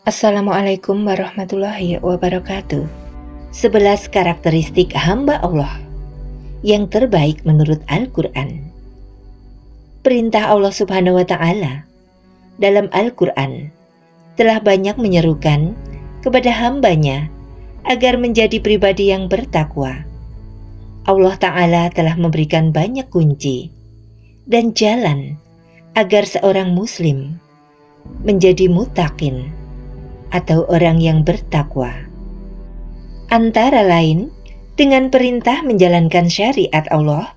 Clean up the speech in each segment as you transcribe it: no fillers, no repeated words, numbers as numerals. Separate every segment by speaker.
Speaker 1: Assalamualaikum warahmatullahi wabarakatuh. 11 karakteristik hamba Allah yang terbaik menurut Al-Quran. Perintah Allah Subhanahu wa Ta'ala dalam Al-Quran telah banyak menyerukan kepada hambanya agar menjadi pribadi yang bertakwa. Allah Ta'ala telah memberikan banyak kunci dan jalan agar seorang muslim menjadi muttaqin atau orang yang bertakwa. Antara lain dengan perintah menjalankan syariat Allah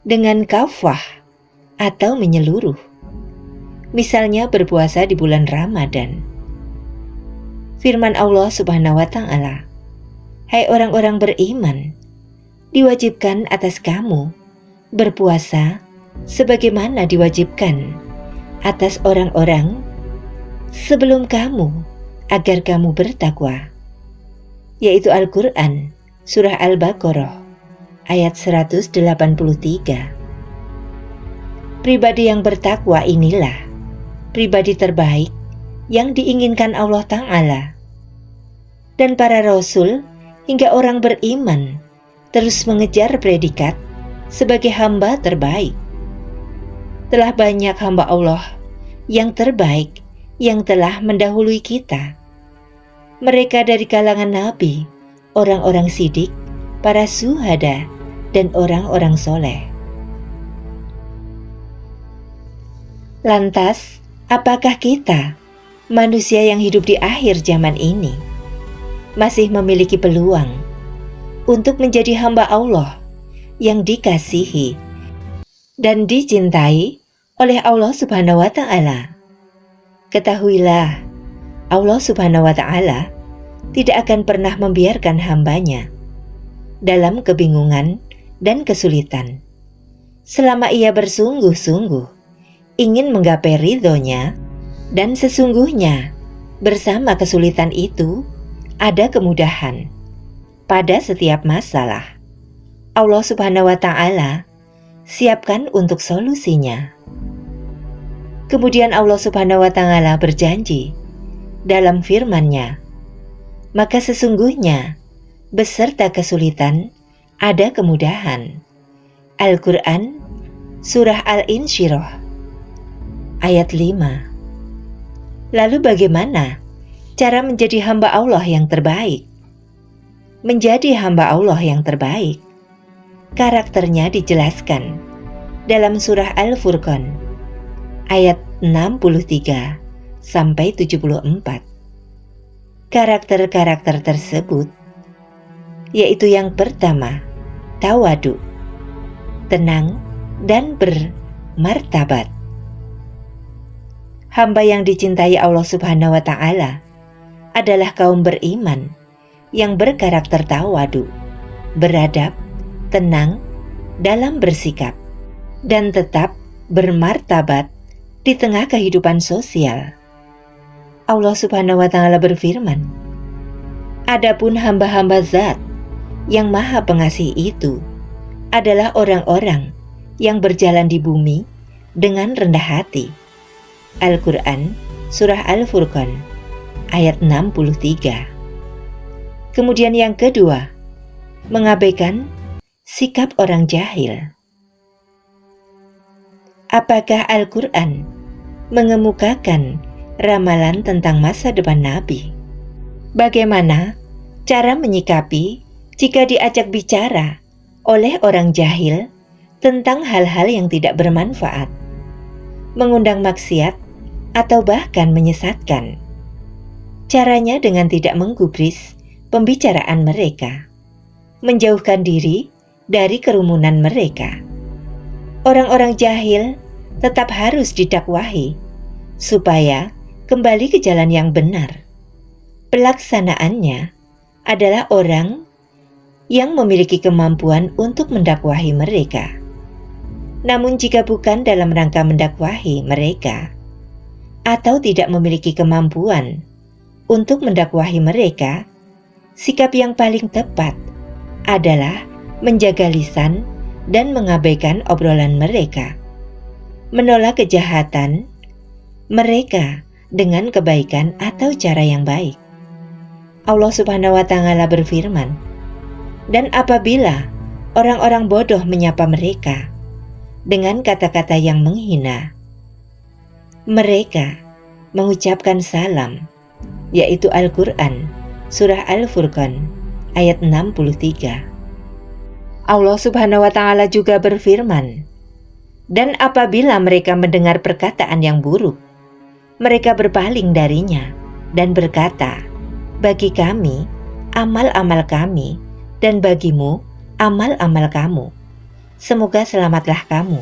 Speaker 1: dengan kafah atau menyeluruh. Misalnya berpuasa di bulan Ramadan. Firman Allah Subhanahu wa Ta'ala, "Hai orang-orang beriman, diwajibkan atas kamu berpuasa sebagaimana diwajibkan atas orang-orang sebelum kamu agar kamu bertakwa," yaitu Al-Quran Surah Al-Baqarah ayat 183. Pribadi yang bertakwa inilah pribadi terbaik yang diinginkan Allah Ta'ala. Dan para rasul hingga orang beriman terus mengejar predikat sebagai hamba terbaik. Telah banyak hamba Allah yang terbaik yang telah mendahului kita. Mereka dari kalangan nabi, orang-orang sidik, para syuhada, dan orang-orang soleh. Lantas, apakah kita, manusia yang hidup di akhir zaman ini, masih memiliki peluang untuk menjadi hamba Allah yang dikasihi dan dicintai oleh Allah Subhanahu wa Ta'ala? Ketahuilah, Allah Subhanahu wa Ta'ala tidak akan pernah membiarkan hambanya dalam kebingungan dan kesulitan selama ia bersungguh-sungguh ingin menggapai ridhonya, dan sesungguhnya bersama kesulitan itu ada kemudahan pada setiap masalah. Allah Subhanahu wa Ta'ala siapkan untuk solusinya. Kemudian Allah Subhanahu wa Ta'ala berjanji dalam firman-Nya, "Maka sesungguhnya beserta kesulitan ada kemudahan." Al-Quran Surah Al-Insyirah ayat 5. Lalu bagaimana cara menjadi hamba Allah yang terbaik? Menjadi hamba Allah yang terbaik, karakternya dijelaskan dalam surah Al-Furqan ayat 63 sampai 74. Karakter-karakter tersebut yaitu yang pertama, tawadu, tenang dan bermartabat. Hamba yang dicintai Allah Subhanahu wa Ta'ala adalah kaum beriman yang berkarakter tawadu, beradab, tenang dalam bersikap, dan tetap bermartabat di tengah kehidupan sosial. Allah Subhanahu wa Ta'ala berfirman, "Adapun hamba-hamba Zat yang Maha Pengasih itu adalah orang-orang yang berjalan di bumi dengan rendah hati." Al-Quran Surah Al-Furqan ayat 63. Kemudian yang kedua, mengabaikan sikap orang jahil. Apakah Al-Quran mengemukakan ramalan tentang masa depan Nabi? Bagaimana cara menyikapi jika diajak bicara oleh orang jahil tentang hal-hal yang tidak bermanfaat, mengundang maksiat, atau bahkan menyesatkan? Caranya dengan tidak menggubris pembicaraan mereka, menjauhkan diri dari kerumunan mereka. Orang-orang jahil tetap harus didakwahi supaya kembali ke jalan yang benar. Pelaksanaannya adalah orang yang memiliki kemampuan untuk mendakwahi mereka. Namun jika bukan dalam rangka mendakwahi mereka, atau tidak memiliki kemampuan untuk mendakwahi mereka, sikap yang paling tepat adalah menjaga lisan dan mengabaikan obrolan mereka, menolak kejahatan mereka dengan kebaikan atau cara yang baik. Allah Subhanahu wa Ta'ala berfirman, "Dan apabila orang-orang bodoh menyapa mereka dengan kata-kata yang menghina, mereka mengucapkan salam," yaitu Al-Quran, Surah Al-Furqan, ayat 63. Allah Subhanahu wa Ta'ala juga berfirman, "Dan apabila mereka mendengar perkataan yang buruk, mereka berpaling darinya dan berkata, bagi kami amal-amal kami dan bagimu amal-amal kamu. Semoga selamatlah kamu.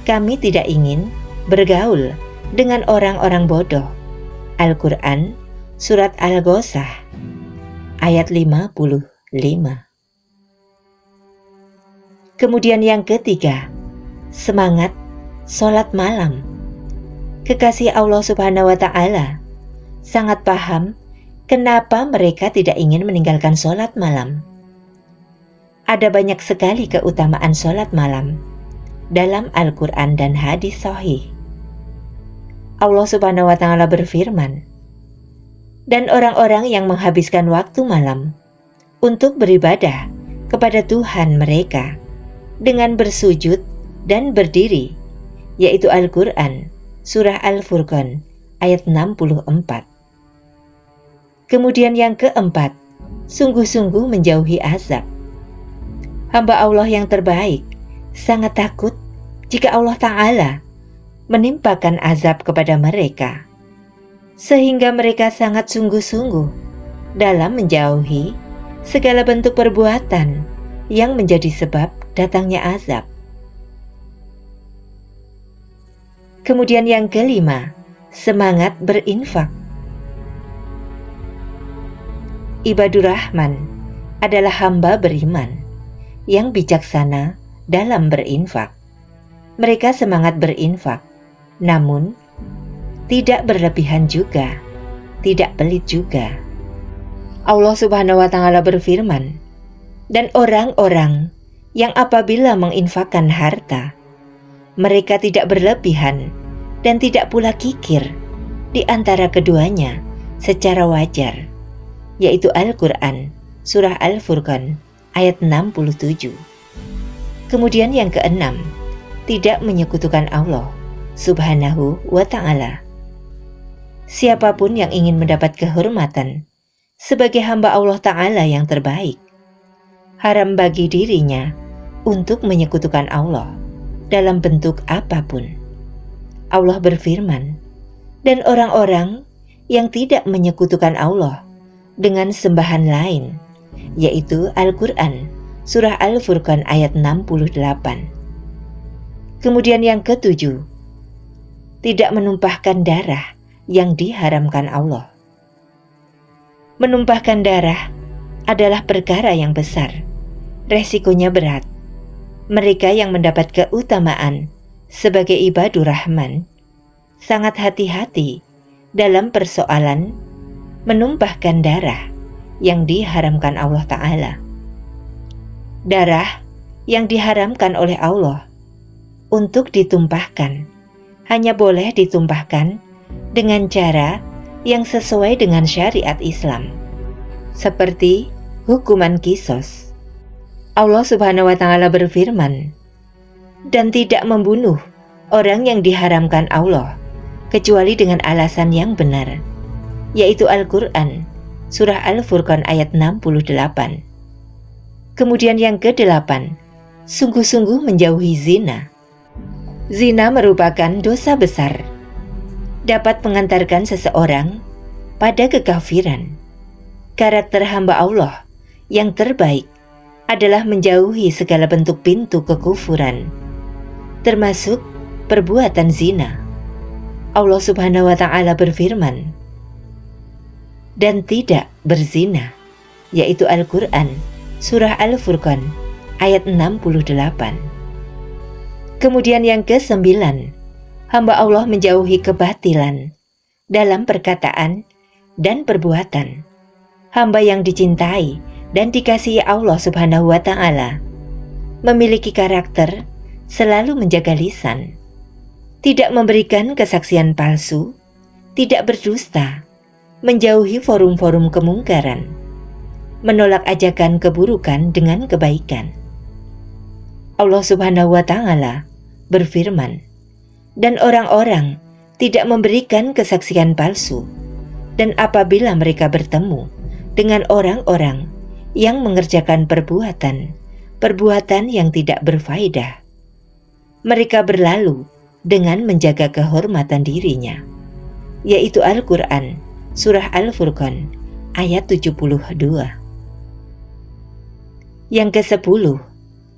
Speaker 1: Kami tidak ingin bergaul dengan orang-orang bodoh." Al-Quran, Surat Al-Ghosah, ayat 55. Kemudian yang ketiga, semangat sholat malam. Kekasih Allah Subhanahu wa Ta'ala sangat paham kenapa mereka tidak ingin meninggalkan sholat malam. Ada banyak sekali keutamaan sholat malam dalam Al-Quran dan hadis sahih. Allah Subhanahu wa Ta'ala berfirman, "Dan orang-orang yang menghabiskan waktu malam untuk beribadah kepada Tuhan mereka dengan bersujud dan berdiri," yaitu Al-Quran, Surah Al-Furqan, ayat 64. Kemudian yang keempat, sungguh-sungguh menjauhi azab. Hamba Allah yang terbaik sangat takut jika Allah Ta'ala menimpakan azab kepada mereka, sehingga mereka sangat sungguh-sungguh dalam menjauhi segala bentuk perbuatan yang menjadi sebab datangnya azab. Kemudian yang kelima, semangat berinfak. Ibadur Rahman adalah hamba beriman yang bijaksana dalam berinfak. Mereka semangat berinfak, namun tidak berlebihan juga, tidak pelit juga. Allah Subhanahu wa Ta'ala berfirman, "Dan orang-orang yang apabila menginfakkan harta, mereka tidak berlebihan dan tidak pula kikir di antara keduanya secara wajar," yaitu Al-Quran, Surah Al-Furqan, ayat 67. Kemudian yang keenam, tidak menyekutukan Allah Subhanahu wa Ta'ala. Siapapun yang ingin mendapat kehormatan sebagai hamba Allah Ta'ala yang terbaik, haram bagi dirinya untuk menyekutukan Allah dalam bentuk apapun. Allah berfirman, "Dan orang-orang yang tidak menyekutukan Allah dengan sembahan lain," yaitu Al-Quran, Surah Al-Furqan, ayat 68. Kemudian yang ketujuh, tidak menumpahkan darah yang diharamkan Allah. Menumpahkan darah adalah perkara yang besar, resikonya berat. Mereka yang mendapat keutamaan sebagai ibadur Rahman sangat hati-hati dalam persoalan menumpahkan darah yang diharamkan Allah Ta'ala. Darah yang diharamkan oleh Allah untuk ditumpahkan hanya boleh ditumpahkan dengan cara yang sesuai dengan syariat Islam, seperti hukuman qisas. Allah Subhanahu wa Ta'ala berfirman, "Dan tidak membunuh orang yang diharamkan Allah kecuali dengan alasan yang benar," yaitu Al-Quran, Surah Al-Furqan, ayat 68. Kemudian yang kedelapan, sungguh-sungguh menjauhi zina. Zina merupakan dosa besar, dapat mengantarkan seseorang pada kekafiran. Karakter hamba Allah yang terbaik adalah menjauhi segala bentuk pintu kekufuran, termasuk perbuatan zina. Allah Subhanahu wa Ta'ala berfirman, "Dan tidak berzina," yaitu Al-Quran, Surah Al-Furqan, ayat 68. Kemudian yang kesembilan, hamba Allah menjauhi kebatilan dalam perkataan dan perbuatan. Hamba yang dicintai dan dikasihi Allah Subhanahu wa Ta'ala memiliki karakter selalu menjaga lisan, tidak memberikan kesaksian palsu, tidak berdusta, menjauhi forum-forum kemungkaran, menolak ajakan keburukan dengan kebaikan. Allah Subhanahu wa Ta'ala berfirman, "Dan orang-orang tidak memberikan kesaksian palsu, dan apabila mereka bertemu dengan orang-orang yang mengerjakan perbuatan yang tidak berfaedah, mereka berlalu dengan menjaga kehormatan dirinya." Yaitu Al-Quran, Surah Al-Furqan, ayat 72. Yang ke-10,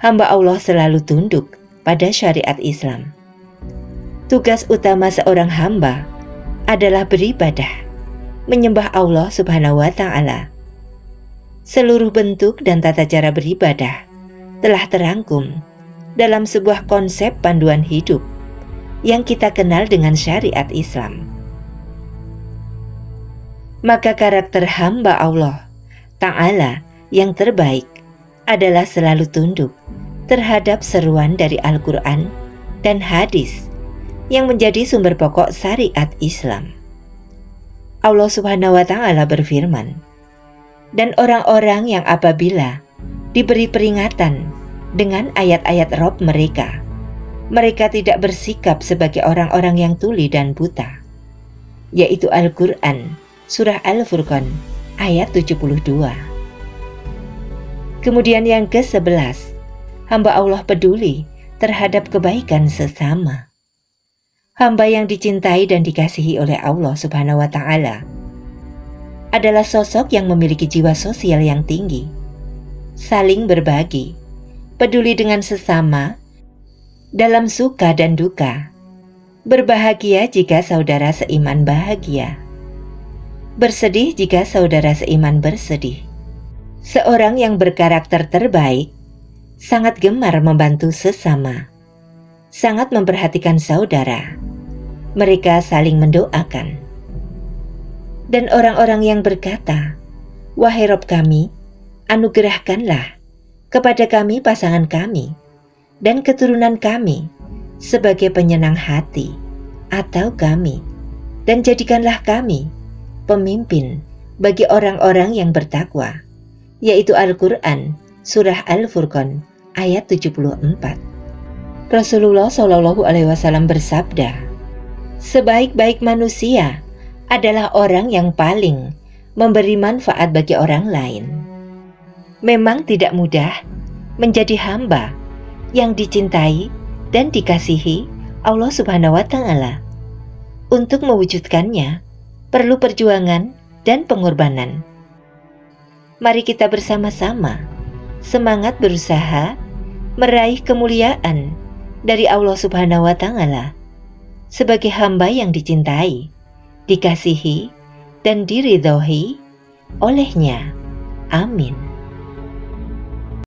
Speaker 1: hamba Allah selalu tunduk pada syariat Islam. Tugas utama seorang hamba adalah beribadah, menyembah Allah Subhanahu wa Ta'ala. Seluruh bentuk dan tata cara beribadah telah terangkum dalam sebuah konsep panduan hidup yang kita kenal dengan syariat Islam. Maka karakter hamba Allah Ta'ala yang terbaik adalah selalu tunduk terhadap seruan dari Al-Quran dan hadis yang menjadi sumber pokok syariat Islam. Allah Subhanahu wa Ta'ala berfirman, "Dan orang-orang yang apabila diberi peringatan dengan ayat-ayat Rabb mereka, mereka tidak bersikap sebagai orang-orang yang tuli dan buta." Yaitu Al-Quran, Surah Al-Furqan, ayat 72. Kemudian yang ke-11, hamba Allah peduli terhadap kebaikan sesama. Hamba yang dicintai dan dikasihi oleh Allah Subhanahu wa Ta'ala adalah sosok yang memiliki jiwa sosial yang tinggi, saling berbagi, peduli dengan sesama dalam suka dan duka, berbahagia jika saudara seiman bahagia, bersedih jika saudara seiman bersedih. Seorang yang berkarakter terbaik sangat gemar membantu sesama, sangat memperhatikan saudara. Mereka saling mendoakan. Dan orang-orang yang berkata, "Wahai Rabb kami, anugerahkanlah kepada kami pasangan kami dan keturunan kami sebagai penyenang hati atau kami, dan jadikanlah kami pemimpin bagi orang-orang yang bertakwa." Yaitu Al-Quran, Surah Al-Furqan, ayat 74. Rasulullah SAW bersabda, "Sebaik-baik manusia adalah orang yang paling memberi manfaat bagi orang lain." Memang tidak mudah menjadi hamba yang dicintai dan dikasihi Allah Subhanahu wa Ta'ala. Untuk mewujudkannya perlu perjuangan dan pengorbanan. Mari kita bersama-sama semangat berusaha meraih kemuliaan dari Allah Subhanahu wa Ta'ala sebagai hamba yang dicintai, dikasihi, dan diridhoi olehnya. Amin.